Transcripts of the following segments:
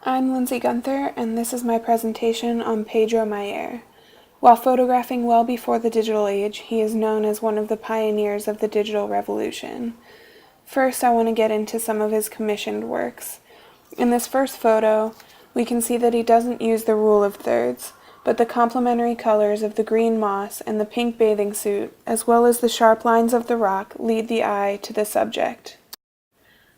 I'm Lindsey Guenther, and this is my presentation on Pedro Meyer. While photographing well before the digital age, he is known as one of the pioneers of the digital revolution. First, I want to get into some of his commissioned works. In this first photo, we can see that he doesn't use the rule of thirds, but the complementary colors of the green moss and the pink bathing suit, as well as the sharp lines of the rock, lead the eye to the subject.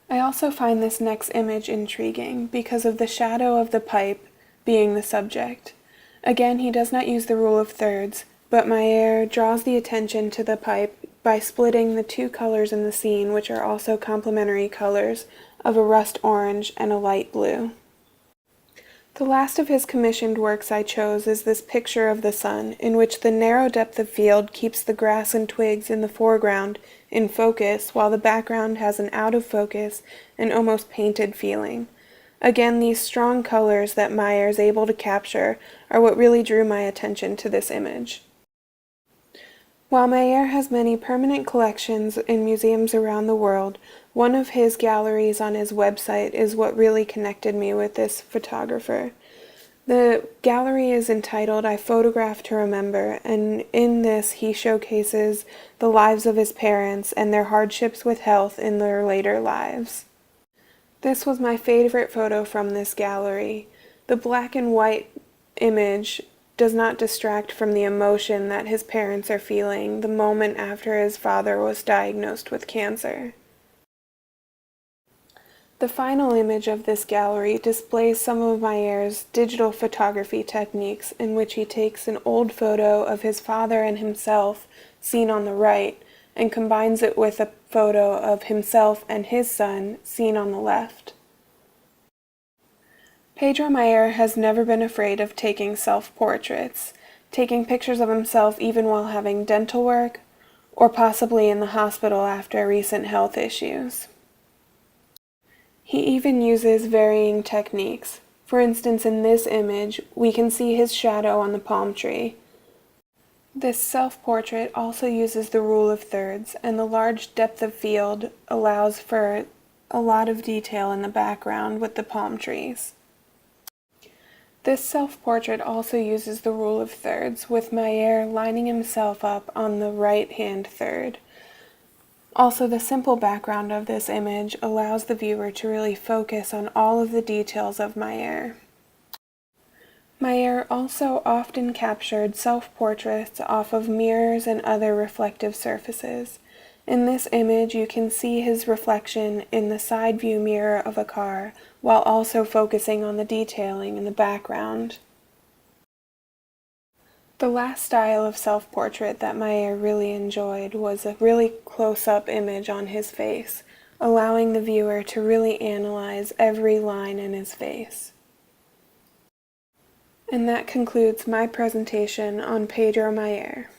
I also find this next image intriguing because of the shadow of the pipe being the subject. Again, he does not use the rule of thirds, but Meyer draws the attention to the pipe by splitting the two colors in the scene, which are also complementary colors, of a rust orange and a light blue. The last of his commissioned works I chose is this picture of the sun, in which the narrow depth of field keeps the grass and twigs in the foreground in focus, while the background has an out-of-focus and almost painted feeling. Again, these strong colors that Meyer is able to capture are what really drew my attention to this image. While Meyer has many permanent collections in museums around the world, one of his galleries on his website is what really connected me with this photographer. The gallery is entitled I Photograph to Remember, and in this he showcases the lives of his parents and their hardships with health in their later lives. This was my favorite photo from this gallery. The black and white image does not distract from the emotion that his parents are feeling the moment after his father was diagnosed with cancer. The final image of this gallery displays some of Meyer's digital photography techniques, in which he takes an old photo of his father and himself, seen on the right, and combines it with a photo of himself and his son, seen on the left. Pedro Meyer has never been afraid of taking self-portraits, taking pictures of himself even while having dental work, or possibly in the hospital after recent health issues. He even uses varying techniques. For instance, in this image, we can see his shadow on the palm tree. This self-portrait also uses the rule of thirds, and the large depth of field allows for a lot of detail in the background with the palm trees. This self-portrait also uses the rule of thirds, with Meyer lining himself up on the right-hand third. Also, the simple background of this image allows the viewer to really focus on all of the details of Meyer. Meyer also often captured self-portraits off of mirrors and other reflective surfaces. In this image, you can see his reflection in the side view mirror of a car, while also focusing on the detailing in the background. The last style of self-portrait that Meyer really enjoyed was a really close-up image on his face, allowing the viewer to really analyze every line in his face. And that concludes my presentation on Pedro Meyer.